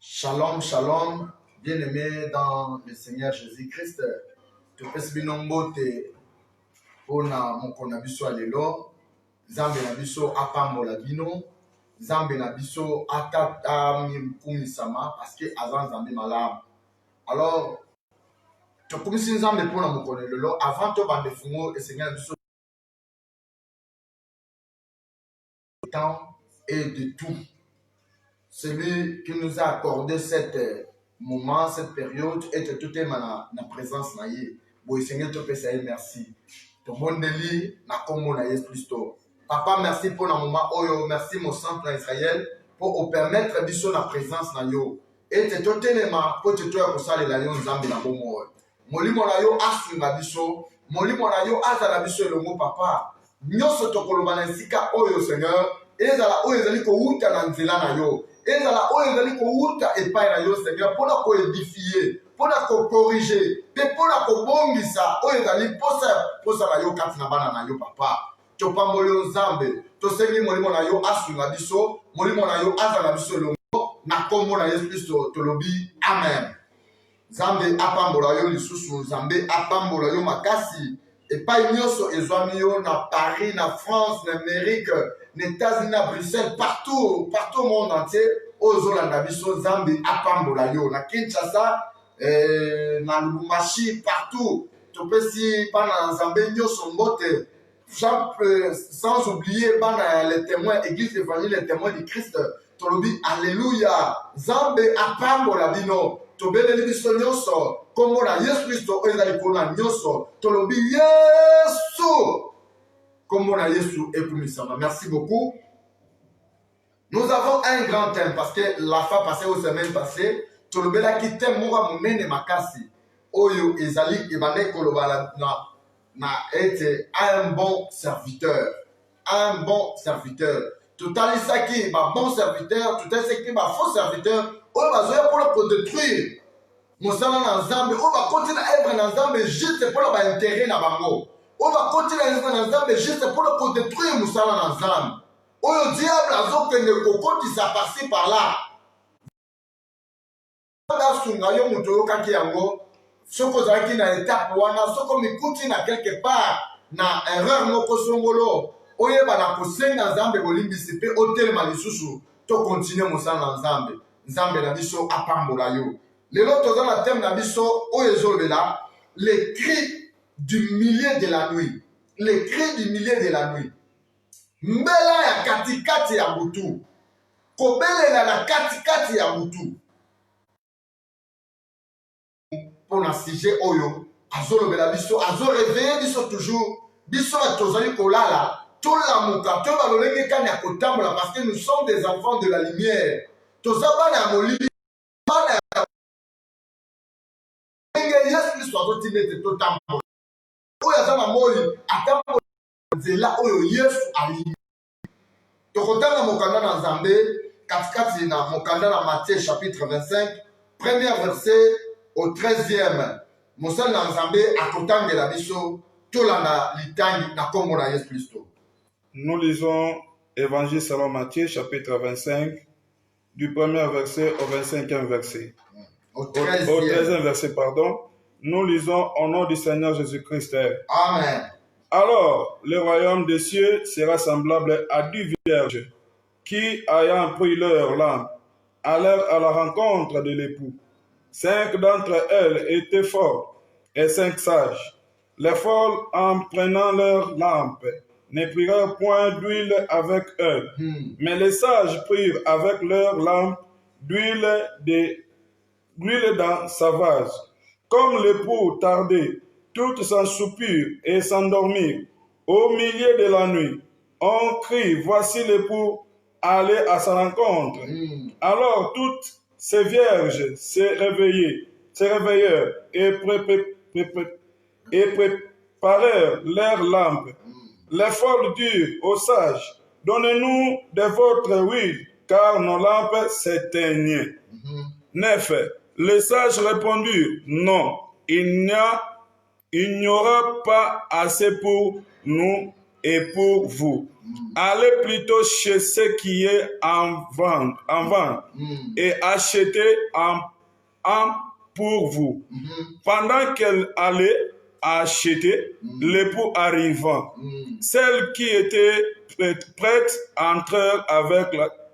Shalom, shalom, bien-aimés dans le Seigneur Jésus-Christ. Tu peux se nombote pona mokona biso alelo, Zambe na biso apambola bino, Zambe na biso atata mikumisama parce que avant Zambe malamu. Alors, tu peux si Zambe pona mokona lelo avant to bande fungo le Seigneur biso temps et de tout. Celui qui nous a accordé cet moment, cette période, et tout est dans la présence de Dieu. Bon, Seigneur, te pèse merci. Ton bon délit, na comme on a plus tôt. Papa, merci pour le moment. Oh, merci mon sang pour Israël pour permettre de la présence de Dieu. Et te tout élément pour te faire pour ça les lions Zambi na bon mot. Molimo na yo asunga biso, molimo na yo azala biso le mot papa. Nyoso to kolobana sika oyo Seigneur, ezala oyo ezali ko uta na nzela na yo. Ezala oyo ezali kouta epai na yo Seigneur mpona koedifier, mpona kokorige, mpe mpona kobongisa oyo ezali posa na yo kati na bana na yo papa. Topamboli yo Nzambe, tosengi molimo na yo asunga biso, molimo na yo azala biso elongo na kombo na Yesu Kristo tolobi amen. Nzambe apambola yo lisusu, Nzambe apambola yo makasi epai nyonso ezwami yo na Paris, na France, na Amérique, les États-Unis, à Bruxelles, partout au monde entier, aux Zolanda biso Zambi apambola yo, na Kinshasa, na Lubumbashi, partout. Tu peux si pendant Zambé nyoso mbote, sans oublier pendant les témoins, Église évangile, les témoins du Christ. Tolobi alléluia, Zambe apambola bino. Tobeleli biso nyoso, kombo na Yesu Kristo ezali kona nyoso. Tolobi Yesu. Comme a Yesu ekumisama. Merci beaucoup. Nous avons un grand thème parce que la fois passée aux semaines passées, tolobela ki thème mora munene makasi. Oyo ezali ebande kolobala na ete un bon serviteur. Un bon serviteur. Totalisaki ba bon serviteur, totalisaki ba faux serviteur. Oyo bazoya pour détruire. Mosala na Nzambe, oyo ba continuer à être na Nzambe juste pour ba intérêt na bango. On va continuer à faire Nzambe juste pour détruire Moussala na Nzambe. Oyo diable azokende kokotisa par-ci par-là. Sunga yo muto yokaki yango soko ozalaki na étape wana soko mikuti na quelque part na erreur moko songolo oyeba na kosenga Nzambe bolimbisi mpe otelema lisusu to continue Moussala na Nzambe. Nzambe na biso apambola yo. Lelo toza na thème na biso oyo ezolobela les cris du milieu de la nuit. Les cris du milieu de la nuit. Mbela ya katikati ya butu. Kobelela na katikati ya butu. Pour na sujet oyo, azolobela biso, azoréveiller biso toujours. Biso ya tozali kolala, tolamuka, tobalolenge kani ya kotambola parce que nous sommes des enfants de la lumière. Tozabana ya molili, bana ya Yesu Kristo azotinete totambola. Oyo azana moi atambo nzela oyo Yesu ali. Tokotanga mokanda na Nzambe katikati na mokanda na Matthieu chapitre 25, premier verset au 13e. Mosala na Nzambe akotangela biso tolanda litangi na kombo na Yesu Kristo. Nous lisons Évangile selon Matthieu chapitre 25 du premier verset au 25e verset. Au 13e verset, pardon. Nous lisons au nom du Seigneur Jésus-Christ. Amen. Alors, le royaume des cieux sera semblable à 10 vierges qui, ayant pris leur lampe, allèrent à la rencontre de l'époux. 5 d'entre elles étaient folles et 5 sages. Les folles, en prenant leur lampe, ne prirent point d'huile avec eux, mais les sages prirent avec leur lampe d'huile dans sa vase. Comme l'époux tardait, toutes s'ensoupirent et s'endormirent. Au milieu de la nuit, on crie, voici l'époux, allez à sa rencontre. Alors toutes ces vierges se réveillèrent et préparèrent leurs lampes. Les folles dirent aux sages, donnez-nous de votre huile, car nos lampes s'éteignent. 9. Les sages répondirent, non, il n'y aura pas assez pour nous et pour vous. Allez plutôt chez ceux qui est en vente et achetez un pour vous. Pendant qu'elle allait acheter, l'époux arrivant, celle qui était prête entrèrent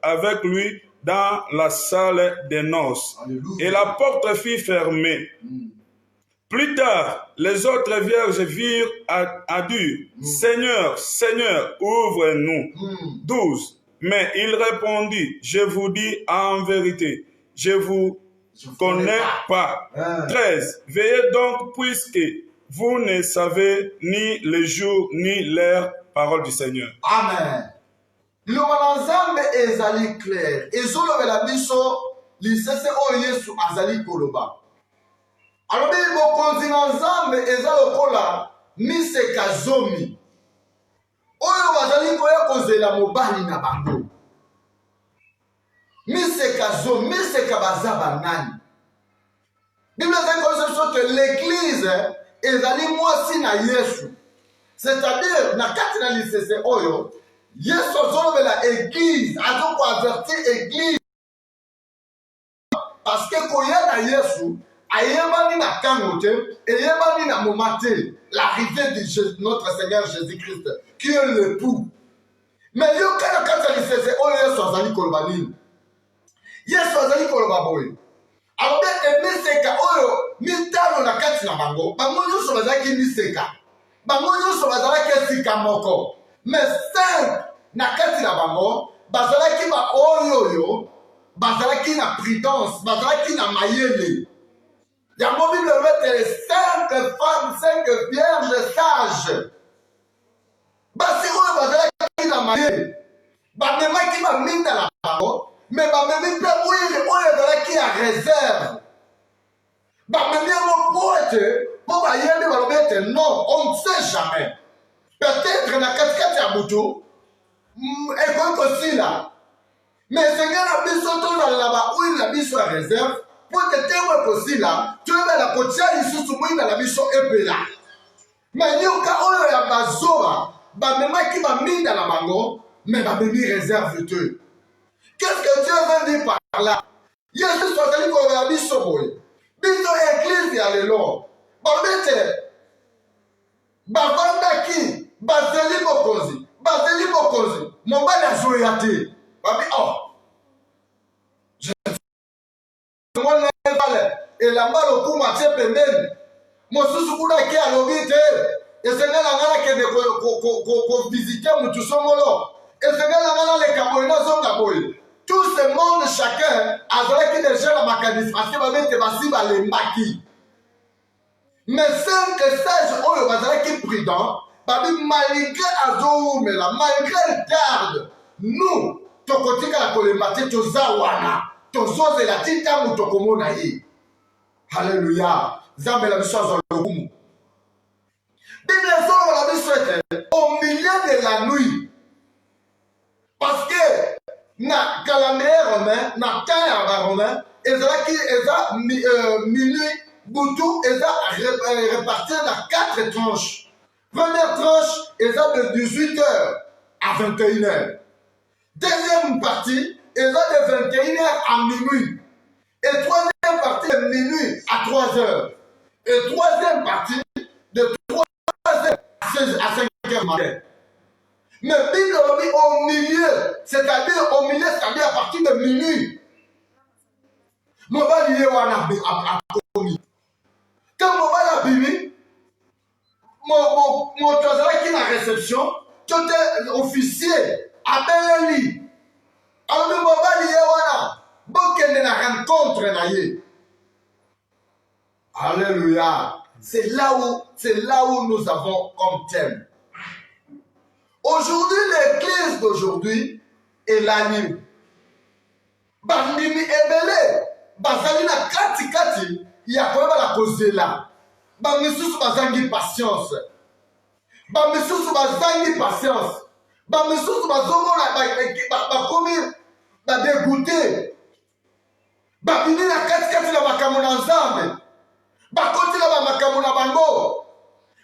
avec lui dans la salle des noces. Alléluia. Et la porte fut fermée. Plus tard, les autres vierges virent à dire, Seigneur, Seigneur, ouvre-nous. 12. Mais il répondit, je vous dis en vérité, je vous connais pas. 13. Veillez donc puisque vous ne savez ni le jour ni l'heure, parole du Seigneur. Amen. Liloba na Nzambe ezali clair. Ezolobela biso lisese oyo Yesu azali koloba. Alobi bokonzi na Nzambe eza lokola miseka zomi. Oyo bazali koya kozela mobali na bango. Miseka zomi, miseka baza banani. Bible ezali koyesa biso que l'église ezali mwasi na Yesu. C'est-à-dire, na kati na lisese oyo, Yesu azolobela église, azoko avertir église. Parce que koya na Yesu, ayebani na kango te, ayebani na moment te, l'arrivée de notre Seigneur Jésus-Christ, qui est l'époux. Mais yo kana kati na lisese oyo Yesu azali koloba nini? Yesu azali koloba boye. Alors emiseka oyo mitano na kati na bango, bango nyonso bazalaki miseka. Bango nyonso bazalaki esika moko. Mais 5 na kati na bango bazalaki ba oyo bazalaki na prudence, bazalaki na mayele. Yango Bible met 5 femmes, 5 vierges sages. Basi oyo bazalaki na mayele. Bamemaki baminda na bango, mais bamemi mpe oyo ezalaki ya réserve. Bamemi yango po ete pour bayebi balobi ete non, on ne sait jamais. Peut-être na katikati ya butu ekoki kosila. Mais Seigneur na biso tozalela baoyo na biso ya réserve po ete ntango ekosila toyebela kotia lisusu moyinda na biso epela. Mais yoka oyo ya bazoba bamemaki baminda na bango mais bamemi réserve te. Qu'est-ce que Dieu veut dire par là? Yesu azali koloba biso boye. Biso église ya lelo. Babete bavandaki bazeli bokonzi mobali azoya te babi mwana vale elamba lokuma tie pembeni mosusu kuna ke alobi te esengela ngala kende visite mutu songolo esengela ngala leka boye nazonga boye. Tout ce monde chacun azalaki déjà na makanisi parce que babete basi balembaki. Mais 5 sages oyo bazalaki prudent, babi malgré azoumela, malgré le garde, nous tokotika kolemba te toza wana, tozozela ti ntango tokomona ye. Alléluia. Nzambe la biso azwa lokumu. Bible ezoloba biso ete au milieu de la nuit, parce que na calendrier romain, na temps ya baromain, ezalaki eza minuit. Boutou est réparti dans 4 tranches. Première tranche est de 18h à 21h. Deuxième partie est de 21h à minuit. Et troisième partie de minuit à 3h. Et troisième partie de 3h à 5h matin. Mais Bible dit au milieu, c'est-à-dire au milieu, c'est-à-dire à partir de minuit. Mon bali est wana a commis. Quand mon bal a bimi, mon qui est la réception, tout est officier, appelez-lui. Alors, mon bal y est wana, bon de la rencontre naïe. Alléluia. C'est là où nous avons comme thème. Aujourd'hui, l'église d'aujourd'hui est la nuit. Bandimi ebele, bazalina kati. Yakoba la kozela. Bamisusu bazangi patience. Bamisusu bazangi patience. Bamisusu bazomona bakomi badégoûté. Babini na kati la makambo na Nzambe. Bakoti la makambo na bango.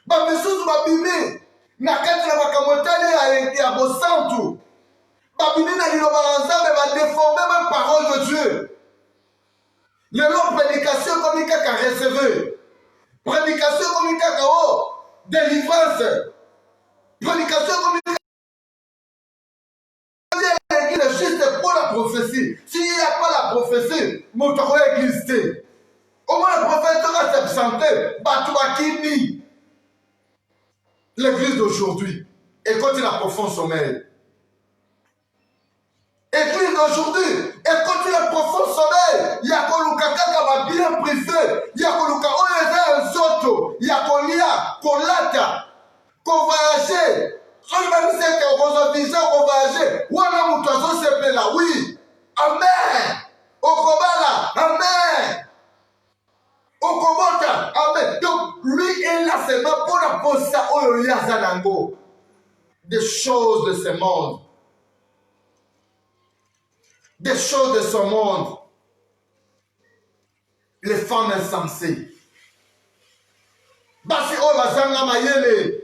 Bamisusu babimi na kati na makambo etali ya bosantu babimi na liloba na nzambe badeforme ma parole de Dieu. Lelo prédication comme kaka receveur, prédication comme kaka délivrance, prédication comme l'église juste pour la prophétie. S'il n'y a pas la prophétie, mon temps exister. Au moins le prophète va s'absenter, Batouakini. L'église d'aujourd'hui, et quand il a profond sommeil. Église d'aujourd'hui, et quand il a profond sommeil, il y a Koluka Kaka bien privé, il y a Koluka Oyeza un soto, il y a Kolia, Kolata, Kovayager. Quand il m'a dit que vous voyager, Wana Moutazo s'appelle là, oui. Amen. Okobala, Amen. Okobota, Amen. Donc, lui est là seulement pour la posa Oyoya Zanango. Des choses de ce monde. Des choses de ce monde. Les femmes insensées. Basi Obazanga Mayele.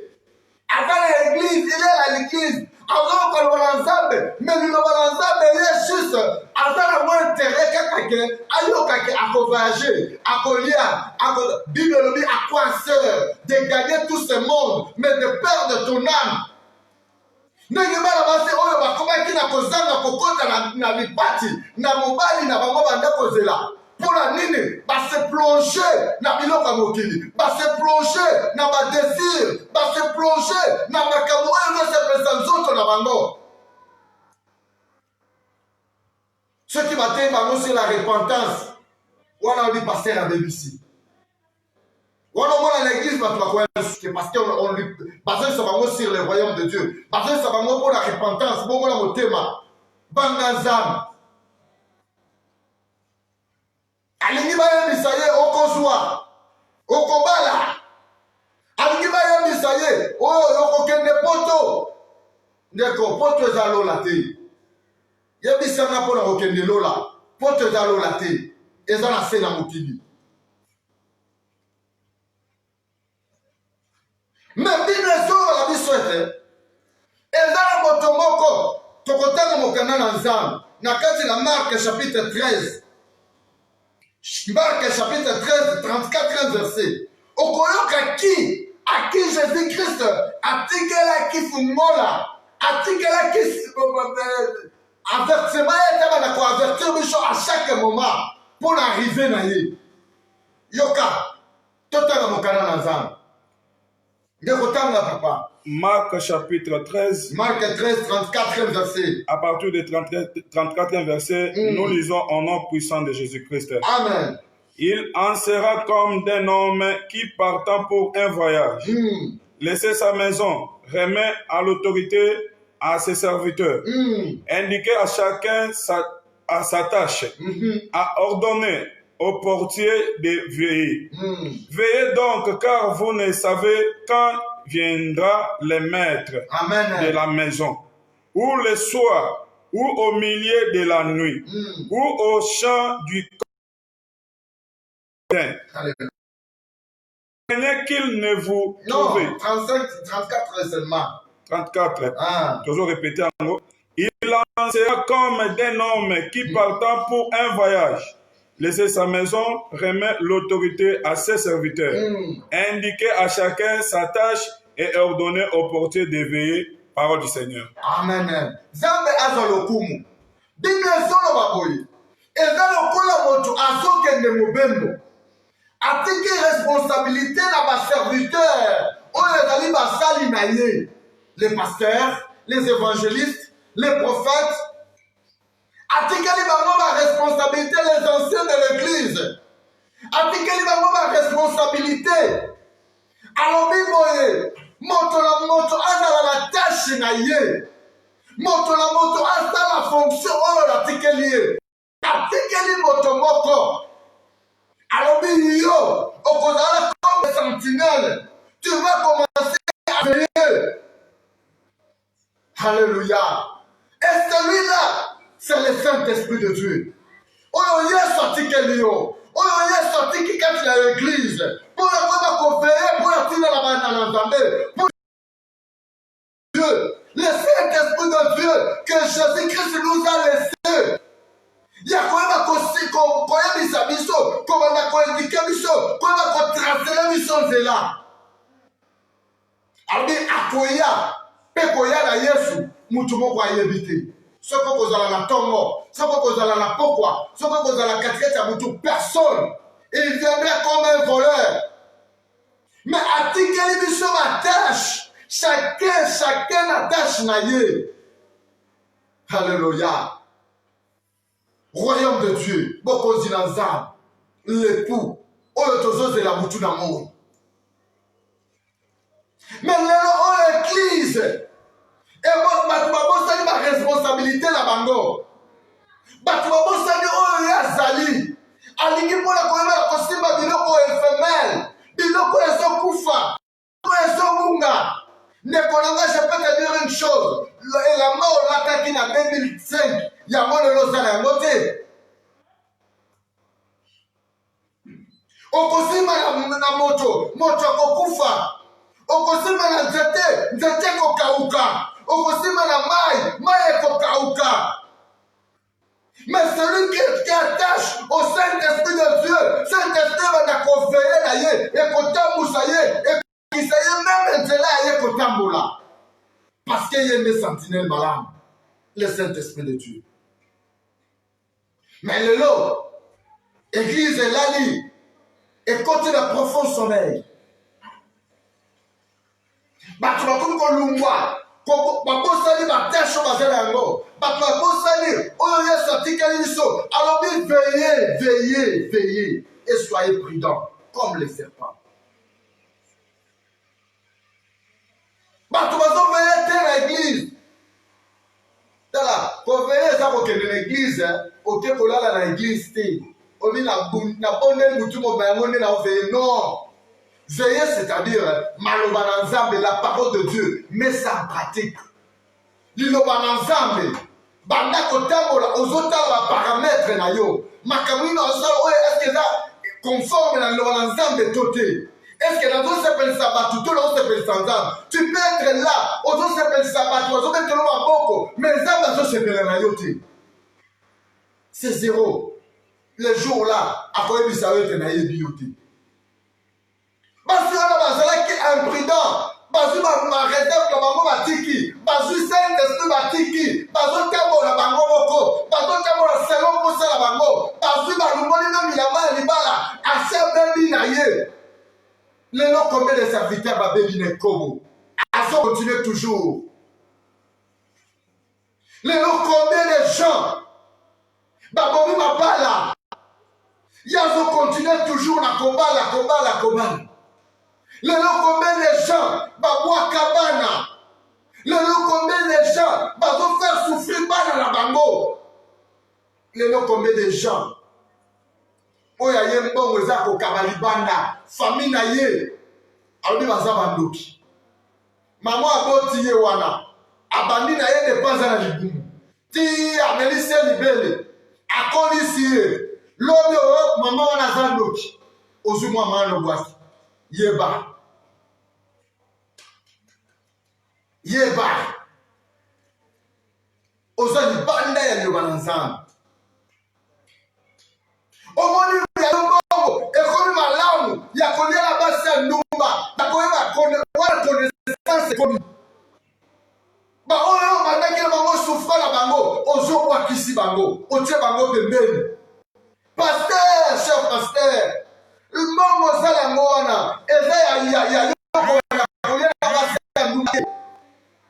Avant l'église, il est à l'église. Avant qu'on l'ensemble, mais le l'ensemble, il est juste. Avant le moins intérêt qu'à voyager, à colia, à Bible, à quoi sert de gagner tout ce monde, mais de perdre ton âme. Ndenge bana basi oyo bakomaki na kozanga kokota na lipati na mobali na bango banda kozela mpona nini base plonge na biloko ya mokili, base plonge na badésir, base plonge na makambo oyo nyonso epesa nzoto na bango. Ceux qui battent bango sur la repentance wana obi paster abebisi wana omona na l'église bato bakoya suke parce qu'on lui basé bango sur le royaume de Dieu, basé bango pour la repentance bongo na motema banga nzambe alingi bayebisa ye okozwa okobala, alingi bayebisa ye oyo okokende poto ndeko poto eza lola te, yebisanga mpona kokende lola poto eza lola te, eza na se na mokili. Mais Bible ezoloba biso ete eza na moto moko tokotanga mokanda na nzambe na kati na Marc chapitre 13. Marc chapitre 13, 34 verset. Okoyoka ki à qui Jésus-Christ atikelaki fumola, atikelaki avertissement ete bana ko avertir biso à chaque moment pour arriver na ye. Yoka totanga mokanda na nzambe. Marc chapitre 13. Marc 13, 34 verset. À partir du 34e verset, nous lisons au nom puissant de Jésus-Christ. Amen. Il en sera comme d'un homme qui partant pour un voyage, laissait sa maison, remet à l'autorité à ses serviteurs, indiquer à chacun sa tâche, à ordonner au portier de veiller. Veillez donc, car vous ne savez quand viendra le maître de la maison, ou le soir, ou au milieu de la nuit, ou au champ du coin. Craignez qu'il ne vous trouve. Non, 35, 34 seulement. 34. Toujours répéter en gros. Il en sera comme d'un homme qui partant pour un voyage, laisser sa maison, remet l'autorité à ses serviteurs, indiquer à chacun sa tâche et ordonner au portier de veiller. Parole du Seigneur. Amen. Zambe azalokumu. Bible solo baboyi. Eza lokola moto azokende mobembo. Atiki responsabilité na ba serviteur. Oyo ezali basali na ye. Les pasteurs, les évangélistes, les prophètes. Atikeli bango ba responsabilité les anciens de l'église. Atikeli bango ba responsabilité. Alobi boye, moto la moto azala la tâche na ye. Moto la moto azala la fonction oyo atikeli ye. Atikeli moto moko. Alobi yo, okozala comme sentinelle. Tu vas commencer à veiller. Alléluia. Et celui-là, c'est le Saint-Esprit de Dieu. Oyo ye sorti keli yo. Oyo ye sorti qui kati na l'église. Pour la veiller, pour la tiner la main dans l'entendeur. Dieu, le Saint-Esprit de Dieu que Jésus-Christ nous a laissé. Il y a quand même koyebisa biso, komanda koindike biso, koyeba kotransele biso nzela. Abi akoya, pe koya na Yesu, mutu moko ayebi te. Soko kozala na tongo, soko kozala na pokwa, soko kozala katikati ya mutu, personne. Il viendrait comme un voleur. Mais atikeli biso ma tâche, chacun a tâche na ye. Alléluia. Royaume de Dieu, bokozi na nzambe, l'époux, oyo tozozela mutu na moi. Mais lelo oyo église, bato babosani ba responsabilité na bango. Bato babosani oyo yazali, alingi mpona koyeba kosimba biloko éphémère, biloko ezokufa, biloko ezobunga. Ndeko nanga, je peux te dire une chose, la mort l'ataki na 2005, yango lelo ozala yango te. Okosimba na moto akokufa. Okosimba na nzete kokauka. Okosimba na mai ekokauka. Mais celui qui attache au Saint-Esprit de Dieu, Saint-Esprit va koveiller na ye, ekotambusa ye, ekokisa ye même nzela ye kotambola. Parce qu'il y a une sentinelle malade, le Saint-Esprit de Dieu. Mais le lot, l'église est là, et côté le profond sommeil. Bato bakomi kolungwa, bakosali batesho bazela yango, bato bakosali oyo Yesu atikali biso. Alors veillez et soyez prudents comme les serpents. Bato bazoveye te na église. Tala, koveye eza kokende na église, oke kolala na église te. Omi na bonne mutu mobango nde na oveye. Non. Veiller, c'est-à-dire maloba na nzambe, la parole de Dieu, mais ça en pratique. Liloba na nzambe, banda kotambola ozotala ba paramètres na yo. Makambo na osala oyo est-ce que eza conforme na liloba na nzambe to te? Est-ce que dans un sepelisa batu to na osepelisa nzambe? Tu peux être là, ozosepelisa batu, ozometelo maboko, mais nzambe azosepela na yo te. C'est zéro. Le jour-là, akoyebisa yo te na yebi yo te. Basi wana bazalaki imprudent, bazwi ma réserve na bango batiki, bazwi Saint-Esprit batiki, bazotambola bango moko, bazotambola selon posa na bango, bazwi balongoli na bilamba ya libala, ase bebi na ye. Lelo combien de serviteurs babebi na ekobo, azo continue toujours. Lelo combien de gens babomi mabala, yazo continue toujours na kobala. Lelo combien de gens babwa kabana. Lelo combien de gens bazo faire souffrir bana na bango. Lelo combien de gens oya ye mbongo eza kokabali banda famille na ye alobi baza bandoki. Mama aboti ye wana abandi na ye depanza na libumu ti amelisi libele akolisi ye lobi oyo mama wana aza ndoki ozwi mwa mano bwaki yeba oza libanda ya liloba na nzambe. Omoni ya lobongo ekomi malamu ya koliela basi ya ndumba na koyeba wana connaissance ekomi baoyo bandaki na bango souffra na bango ozobwakisi bango otie bango pembeni. Pasteur, chef pasteur, mbongo ozala yango wana eza ya yoko ya koliela basi ya ndumba.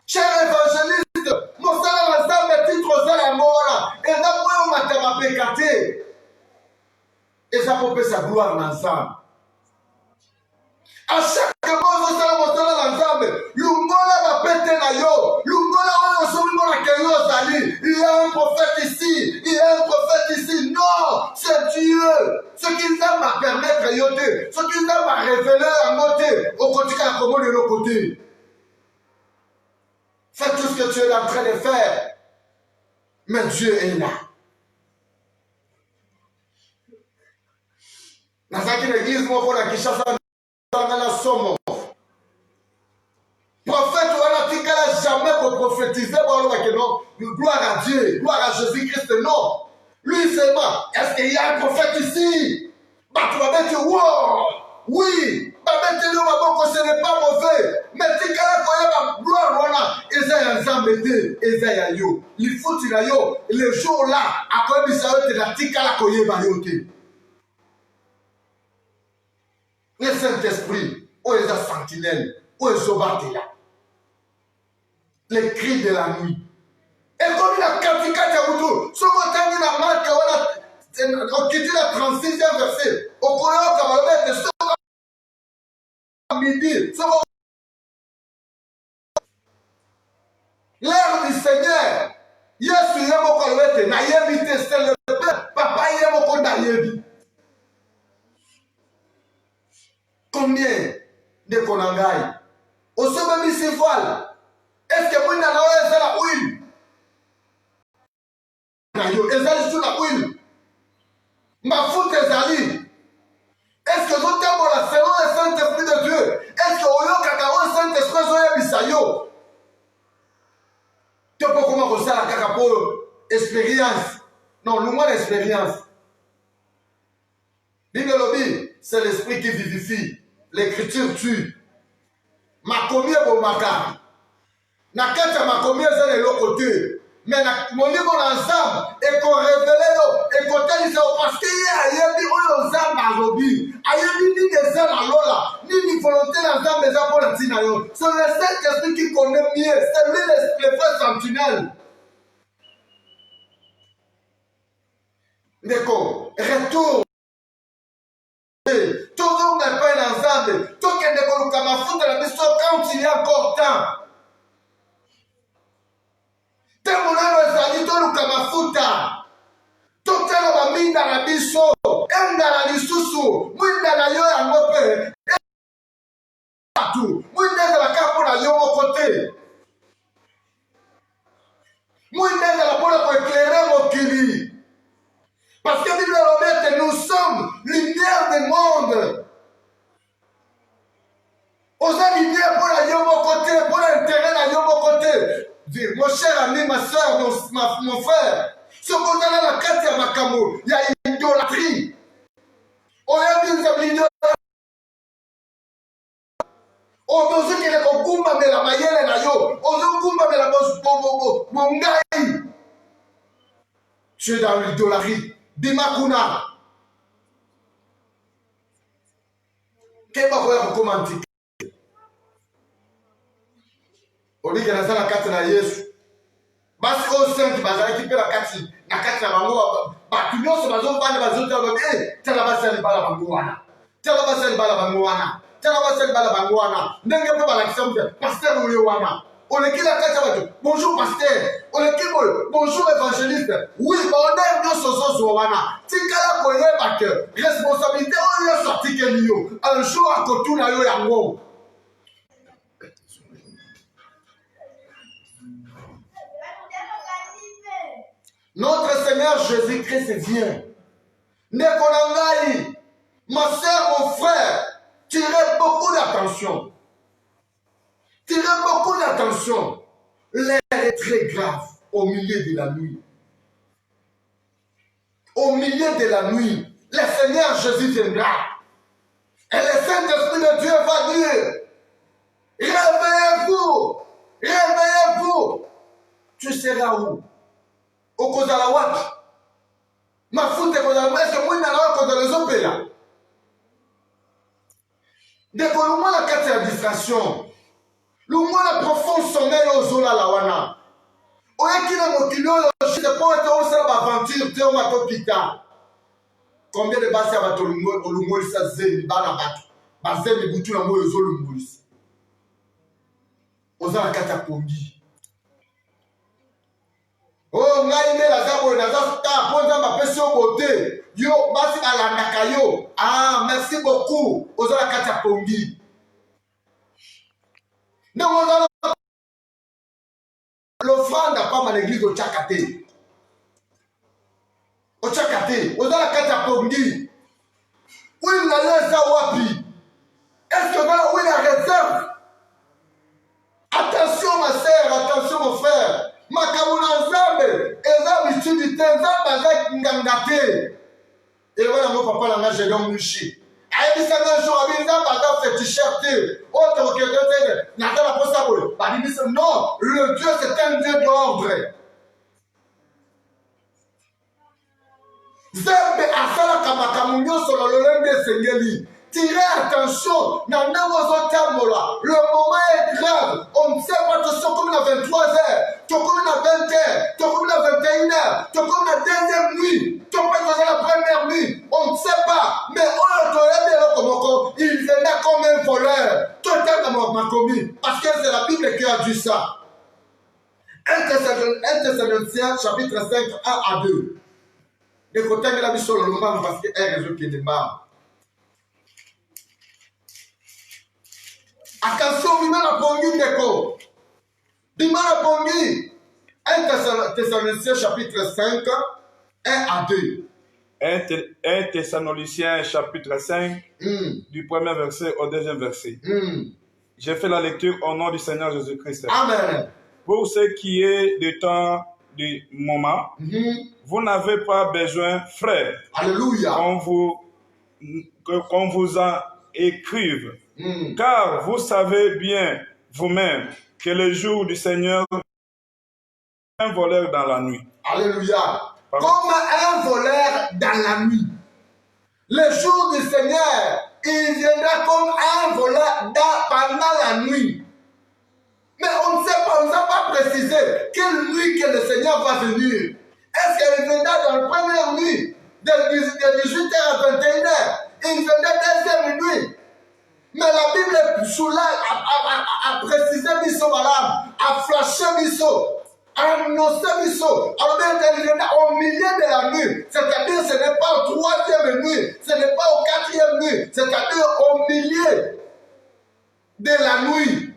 Cher évangéliste, mosala na nzambe titre ozala yango wana eza po oyo matema peka te. Eza popesa gloire na nzambe. À chaque fois ozosala mosala na nzambe lungola bapete na yo, lungola oyo ozomimona ke yo ozali. Il y a un prophète ici, il y a un prophète ici. Non, c'est Dieu. Ce qu'il a m'a permettre yo te, ce qu'il a m'a révélé yango te, okotika na komona eloko côté. Fais tout ce que tu es en train de faire. Mais Dieu est là. Nazaki l'église moko na Kinshasa na somo. Prophète wana tikala jamais est-ce qu'il y a un prophète ici? Bah, tu vas me dire, wow, oui, bah, ce n'est pas mauvais. Mais si quelqu'un a la gloire, il y a un zambédé, il y a yo. Il faut que tu yo. Le jour là, à quoi il s'agit de la tika la koye bayote. Le Saint-Esprit, où est la sentinelle, où est le là? Les cris de la nuit. Et comme il a katika ya butu, ce matin il a marqué, on quitte la 36e verset. Au Coran, on va le mettre midi. L'heure du Seigneur. Yesu yemo kolwete na yebi te c'est le papa yemo konda yebi. Combien de konangai? Au sommet de ces voiles. Est-ce que vous n'avez pas la huile? Ezali sur la huile. Ma faute Ezali. Est-ce que vous t'aimez la selon le Saint-Esprit de Dieu? Est-ce que vous avez le Saint-Esprit de Bisayo? Tu peux comment ça la caca pour expérience? Non, le moins d'expérience. Bible lobby, c'est l'esprit qui vivifie. L'écriture tue. Ma combien bon maca. Na kata ma combien c'est de l'autre côté. Mais mon livre ensemble et qu'on révèle et qu'on t'a dit parce qu'il y a des ensemble à lobby. Ayebi ni des ailes à l'ola, ni volonté ensemble des apôtres à Tinayo. C'est le Saint-Esprit qui connaît mieux. C'est lui les frères sentinelles. D'accord. Retour. Tout le monde n'est pas ensemble. Tout le monde n'est pas foutre la mission quand il y a encore temps. Temunano ezali toluka mafuta totala baminda na biso enda na lisusu mwinda na yo yango mpe atu mwinda ezalaka mpo na yo moko te mwinda ezala mpona koeklere mokili parce que Bible elobi ete nous sommes lumière du monde oza lumière mpo na yo moko te mpo na intérêt na yo moko te. Mon cher ami, ma soeur, mon frère, ce qu'on a dans la carte, il y a Makamo, il y a une idolâtrie. On a dit que l'idolâtrie. On a dit que les Kumba mais la mayele na yo, on a Kumba mais la mongai. Tu es dans l'idolâtrie. Bimakuna. Qu'est-ce que vous avez on dit que dans la carte na Yesu basi au saint bazalaki pe la carte na bango batu nyonso bazovanda bazotala tala basali bala bango wana tala basali bala bango wana tala basali bala bango wana ndenge pe balakisa mpe pasteur oyo wana oleki la carte bato bonjour pasteur oleki boyo bonjour évangéliste oui baonde nyonso zozo wana tikala koyeba ke responsabilité oyo sorti ke liyo un jour akotuna yo yango. Notre Seigneur Jésus-Christ vient. Nekonangai, ma soeur, mon frère, tirez beaucoup d'attention. Tirez beaucoup d'attention. L'air est très grave au milieu de la nuit. Au milieu de la nuit, le Seigneur Jésus viendra. Et le Saint-Esprit de Dieu va dire, réveillez-vous, réveillez-vous. Tu seras où? Au Kozala Wak. Ma foute est Kozala Wak. Est-ce que moi, je suis Kozala Zopela? Dès que nous avons la carte de distraction, nous avons la profonde sommeil au Zola Lawana. Au Yakina Mokilo, je ne sais pas où c'est l'aventure, Théo Matopita. Combien de bases à Olumol, ça zémi, Banabat, Bazemi, Boutou, Namo, Zolumbolis. Oza la carte à Pongi. Oh, ngai ne la zabo na zasta ponza ma pesio beauté. Yo basi alandaka yo. Ah, merci beaucoup. Ozola kata pongi. Ne ozola l'offrande pas à l'église au Tchakate. Au Tchakate, ozola kata pongi. Oui, la lesa wapi. Est-ce que là, oui, la réserve? Attention ma sœur, attention mon frère. Makamuna Nzambe, eza michidi te Nzambe azaki nganga te. Et voilà, mon papa, là, j'ai donc mouchi. Aïe, ça un jour, avec ça, bah, fait t-shirt, autre que d'autres, n'a pas la poste à boule. Bah, il dit, non, le Dieu, c'est un Dieu d'ordre. Zembe asala kamakamu nyonso na lolenge esengeli. Tirez attention, le moment est grave. On ne sait pas, attention, comme à 23h, comme à 20h, comme à 21h, comme à la deuxième nuit, comme à la première nuit. On ne sait pas. Mais il venait comme un voleur. Totalement m'a commis. Parce que c'est la Bible qui a dit ça. 1 Thessaloniciens, chapitre 5, 1 à 2. De côté de la mission, le moment parce qu'il y a un réseau qui est marre. Attention, Bimana Pongi Neko. Bimana Pongi. 1 Thessaloniciens chapitre 5, 1 à 2. 1 Thessaloniciens chapitre 5, du premier verset au deuxième verset. J'ai fait la lecture au nom du Seigneur Jésus-Christ. Amen. Pour ce qui est du temps du moment, vous n'avez pas besoin, frères, Alléluia, qu'on vous en écrive. Car vous savez bien vous-même que le jour du Seigneur est un voleur dans la nuit. Alléluia. Comme un voleur dans la nuit. Le jour du Seigneur, il viendra comme un voleur pendant la nuit. Mais on ne sait pas, on ne sait pas préciser quelle nuit que le Seigneur va venir. Est-ce qu'il viendra dans la première nuit, de 18h à 21h? Il viendra deuxième nuit. Mais la Bible a précisé Misso Madame, a flashé Misso, a annoncé Misso. Alors il viendra au milieu de la nuit. C'est-à-dire ce n'est pas au troisième nuit, ce n'est pas au quatrième nuit, c'est-à-dire au milieu de la nuit.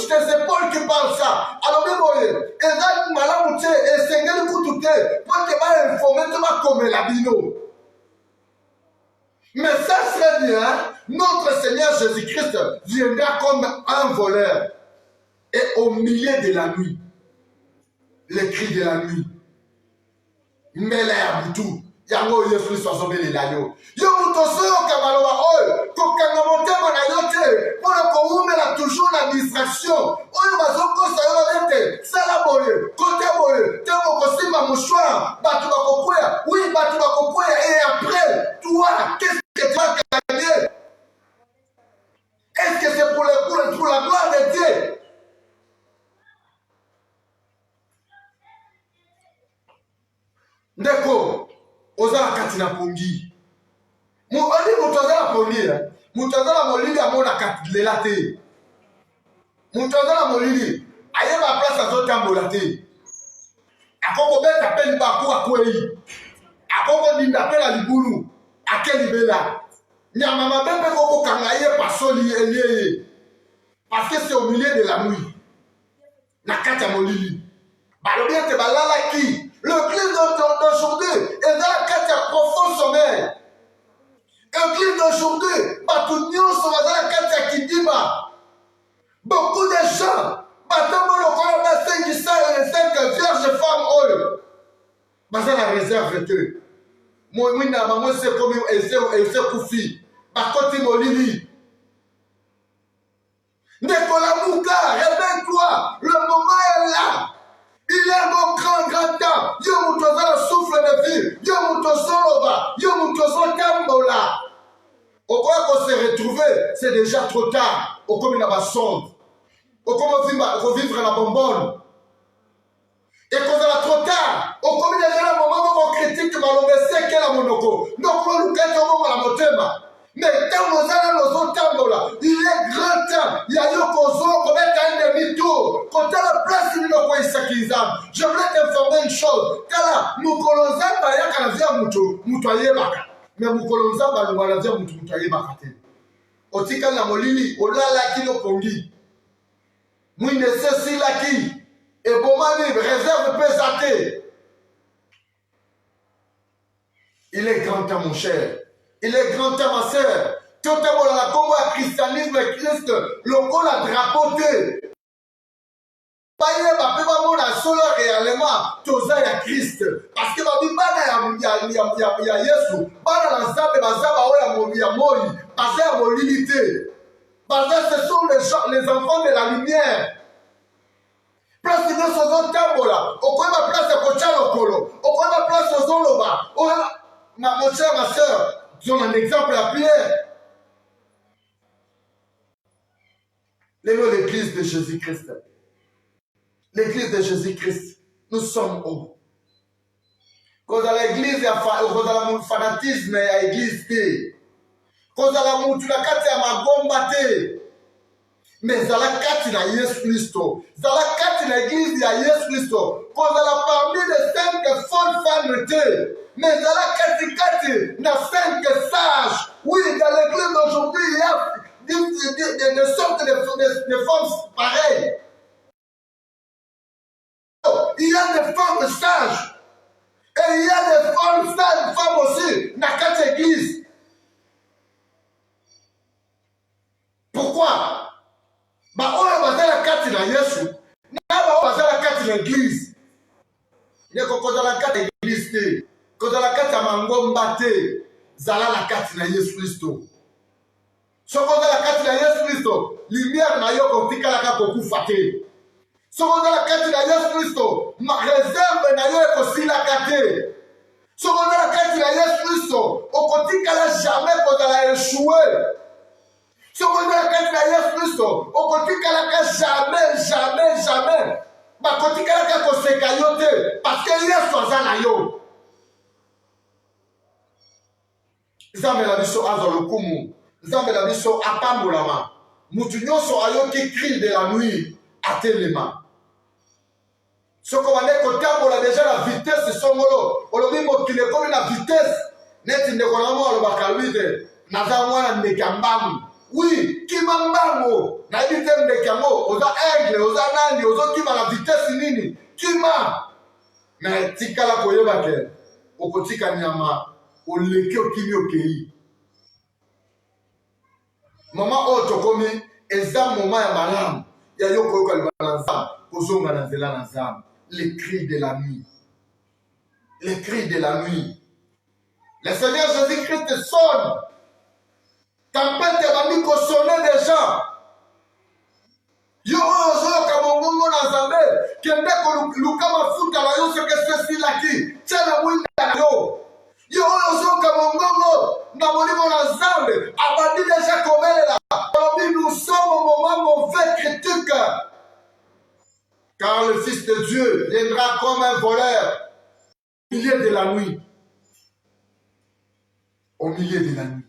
C'est Paul qui parle ça. Alors, mais ça serait bien, notre Seigneur Jésus-Christ viendra comme un voleur. Et au milieu de la nuit, les cris de la nuit, mais l'air tout. Yango Yesu sosobeli la yo. Yo mutoso kamaloba oyo kokanga motema na yo te pona ko umela toujours na distraction. Oyo bazoko sa yo bete sala boye kote boye te mo kosimba mouchoir batu bakokuya. Oui batu bakokuya et après toi qu'est-ce que tu vas gagner? Est-ce que c'est pour la gloire de Dieu? Ndeko ozala kati na pongi. Oni mutu azala pongi, mutu azala molili amona kati lela te. Mutu azala molili ayeba place azotambola te. Akoko beta pe libaku akwei. Akoko dinda pe la libulu akeli bela. Nyama mabembe koko kanga ye pasoli eliye. Parce que c'est au milieu de la nuit. Na kati ya molili. Balobi ete balala ki. Le clip d'aujourd'hui est dans la carte à profond sommeil. Le clip d'aujourd'hui, tout sont dans la carte à Kidima. Beaucoup de gens, maintenant le corps de 5 vierges femmes, dans la réserve de moi, c'est comme un koufi. Par contre, Molili. Nicolas Mouka, réveille-toi, le moment est là. Il y a un grand temps. Yo mutozo la souffle de vie. Yo mutozo loba. Yo mutozo tambola. Au quoi qu'on s'est retrouvé, c'est déjà trop tard. Au comme il y a ma sonde. Au comme revivre la bonbonne. Et qu'on a trop tard. Au comme il y a un moment où on critique ma lobesse qu'elle a monoko. Donc on nous cache au moment la motema. Mais quand nous allons nos tambola, il est grand temps. Il y a eu qu'on met un demi-tour. Quand tu as la place, il nous faut s'acquiser. Je voulais t'informer une chose. Kala, nous colons pas ya kana via mutoye baka. Mais nous colons pas nous wala via mutoye baka te. Otika na molili, olala ki no pongi. Nous ne ceci la ki. Et bomani réserve pesate. Il est grand temps mon cher. Il est grand temps, ma sœur. Tout le monde a la combat christianisme et Christ, le col a drapoté. bayeba mpe bamona solo réellement toza ya Christ parce que babi bana ya Yesu bana na Nzambe baza baoyo ya moi baza ya molili te baza ce sont les enfants de la lumière. Place nyonso ozotambola okoyeba place ya kotya lokolo okoyeba place ozoloba mon cher ma soeur disons un exemple à Pierre. L'église de Jésus-Christ. L'église de Jésus-Christ. Nous sommes où? Quand à l'église, il y a le fanatisme, il y a l'église. Quand à la mouture, la carte, il y a ma bombe. Mais dans la carte, il y a Jésus Christ. Dans la carte, il y a l'église, il y a Jésus Christ. Quand à la parmi les 5 folles femmes, mais dans la carte, il y a 5 sages. Oui, dans l'église d'aujourd'hui, il y a des sortes de femmes pareilles. Il y a des femmes sages. Et il y a des femmes sages, femmes aussi, dans quatre églises. Pourquoi? Bah, on va dans la carte de Jésus. On va dans la carte de l'église. Il y a dans la carte de l'église. Quand dans la carte de Mangomba, zala la carte de Jésus Christ. Si on a la carte de Jésus Christ, lumière n'a pas compris qu'elle a beaucoup faté. Si on a la carte de Jésus Christ, ma réserve n'a pas aussi la carte. Si on a la carte de Jésus Christ, on continue qu'elle n'a jamais quand elle a échoué. Si on a la carte de Jésus Christ, on continue qu'elle n'a jamais. Ma continue qu'elle a conséquences parce que Yesu azala yo. Nzambe la biso azalo kumu. Nzambe la biso apambolama. Mutu nyonso ayoki cri de la nuit atelema. Soko wane kotambola déjà la vitesse songolo. Olobi mokile komi na vitesse. Neti ndeko na mo aloba kalwite. Naza mwana ndekambambu. Oui, kima mbango. Na ibite ndekango. Oza aigle, oza nani, ozo kima la vitesse nini. Kima. Na tikala koyeba ke. Okotika nyama. Oleke okimi okei. Mama otokomi eza moma ya malamu ya yoko yoka libana nzambe kozonga na nzela na nzambe. Les cris de la nuit. Les cris de la nuit. Le Seigneur Jésus-Christ sonne. Tempête va mis qu'on sonne déjà. Yo ozo kamongongo na nzambe kende ko luka mafuta la yo ce que c'est si laki. Tena mwinda yo. Yo ozo kamongongo na molimo na nzambe abandi déjà komelela. Nous sommes au moment mauvais critique. Car le Fils de Dieu viendra comme un voleur au milieu de la nuit. Au milieu de la nuit.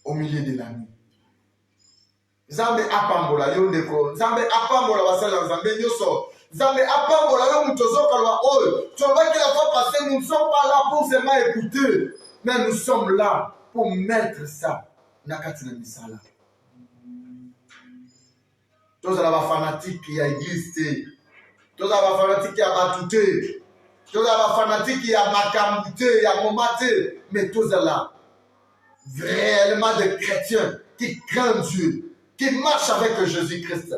Au milieu de la nuit. Nzambe apambola yo ndeko. Nzambe apambola basala nzambe nyoso. Nzambe apambola yo mutozoka lwa oyo. Tu vois que la fois passée, nous ne sommes pas là pour seulement écouter. Mais nous sommes là pour mettre ça. Nakati na misala. Tous les fanatiques qui a existé, tous les fanatiques qui a battuté, tous les fanatiques qui a macambuté, qui a momaté, mais tous là, réellement des chrétiens qui craignent Dieu, qui marchent avec Jésus-Christ.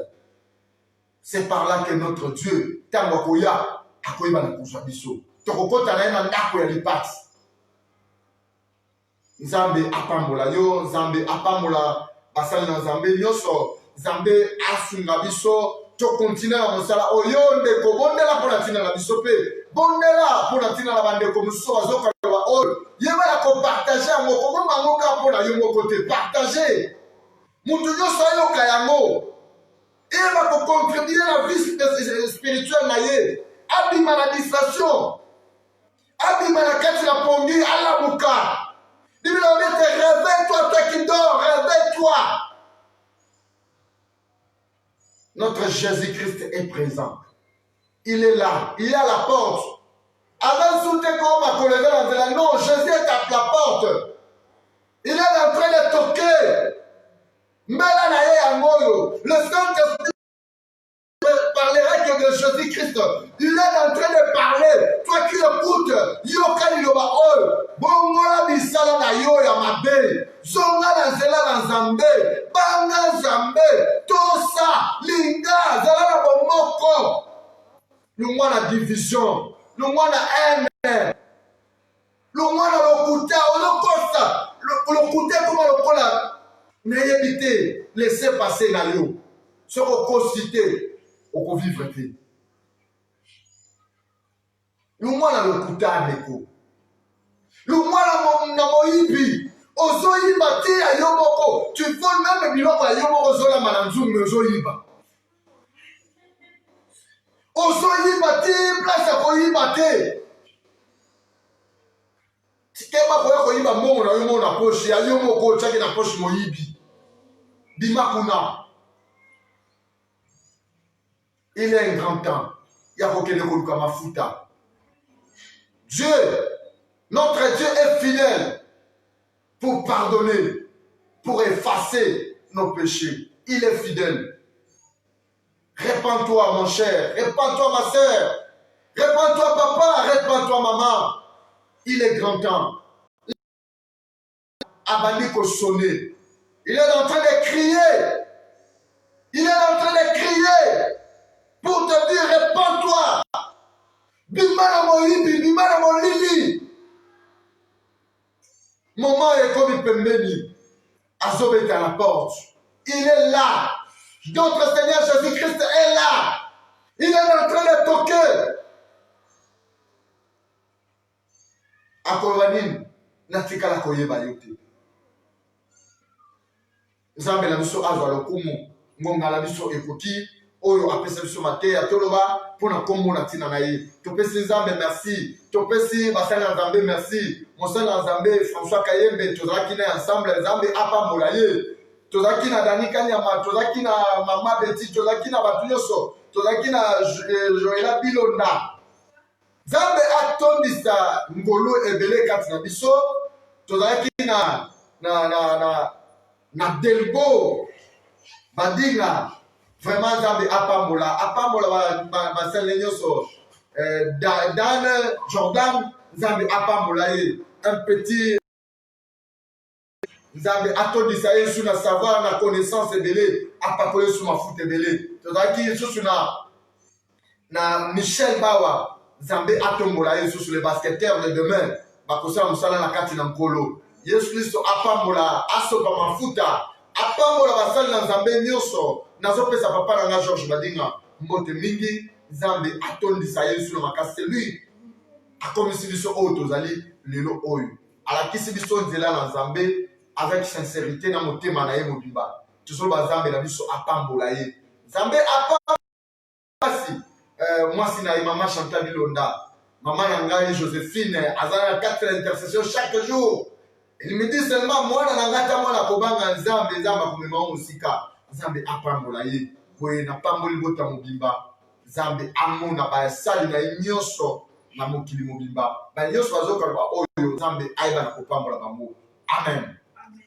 C'est par là que notre Dieu, Tangokoya, Akoyba na Kusabiso, Tokokota na Ndako ya Lipat. Nzambe apambola yo, Nzambe apambola basali na Nzambe nyoso. Nzambe asunga biso to continue na mosala oyo ndeko bondela pona tina na biso pe bondela pona tina na bandeko muso azoka ba oyo yeba ya ko partager yango ko mango ka pona yo moko te partager mutu nyonso ayoka yango yeba ko contribuer na vie spirituelle na ye abima na distraction abima na kati na pongi ala muka dibilo mete réveille-toi toi qui dors réveille-toi. Notre Jésus-Christ est présent. Il est là. Il est à la porte. Avant non, Jésus est à la porte. Il est en train de toquer. Le Saint-Esprit parlera que de Jésus-Christ. Il est en train de parler. Tu fois qu'il écoute, yoka liloba oyo, bongola bisala na yo ya mabe, zonga na nzela na Nzambe, banga Nzambe, tosa, linga, zala na bomoko. Lungwa na division, lungwa na haine, lungwa na lokuta, olokosa, lokuta koma lokola, n'ayez évité, laissez passer na yo. Ce qu'on cité, on vivre te. Lungwa na lokuta neko. Lungwa na moyibi, ozoyiba te ya yo moko. Tu voles même biloko ya yo moko zola mananzungu ozoyiba. Ozoyiba te, place ya koyiba te. Tikema koya koyiba mongo na yo moko na poche, ya yo moko chaki na poche moyibi. Bima kuna. Il est un grand temps. Dieu, notre Dieu est fidèle pour pardonner, pour effacer nos péchés. Il est fidèle. Répands-toi, mon cher. Répands-toi, ma sœur. Répands-toi, papa. Répands-toi, maman. Il est grand temps. Abandi ko sonner. Il est en train de crier. Il est en train de crier. Pour te dire, répands-toi. Bimana moyibi, bimana molili. Maman est comme pembeni. Azobé à la porte. Il est là. Notre Seigneur Jésus-Christ est là. Il est en train de toquer. Akolobanim, natikala koyeba yote. Nzambe na biso azwa lokumu, ngonga la biso ekoti. Oyo apesa biso mateya toloba pona kombo na tina na ye. Topesi Nzambe merci. Topesi basala Nzambe merci. Mosala Nzambe François Kayembe tozalaki na ensemble Nzambe apambola ye. Tozalaki na Dani Kanyama, tozalaki na Mama Betty, tozalaki na batu nyonso, tozalaki na Joëla Bilonda. Nzambe atondisa ngolo ebele kati na biso. Tozalaki na Delbo Badinga. Vraiment, Nzambe apambola basale nyonso. Dan Jordan, Nzambe apambola ye. Un petit Nzambe atondisa ye sur na savoir, na connaissance ebele, apapole sur ma foot ebele. Tozalaki sur na Michel Bawa, Nzambe atombola ye sur les basketteurs de demain. Bakosala musala na kati na mkolo. Yesu Kristo apambola asopa mafuta. Apambola basali na Nzambe nyonso. Nazopesa papa na nga Georges Badinga mbote mingi. Nzambe atondisa Yesu na makasi. Lui akomisi biso oyo tozali lelo oyo. Alakisi biso nzela na Nzambe avec sincérité na motema na ye mobimba. Tozoloba Nzambe na biso apambola ye. Nzambe apambola mwasi na ye mama Chantal Bilonda. Maman na ngai Joséphine azala 4 intercessions chaque jour. Il me dit seulement moi na ngata mwana kobanga Nzambe Nzamba komema musika. Nzambe apambola ye. Boye na pamboli bota mobimba. Nzambe amona ba sali na nyonso na mokili mobimba. Ba nyonso bazoka ba oyo Nzambe aiba na kopambola bango. Amen. Amen.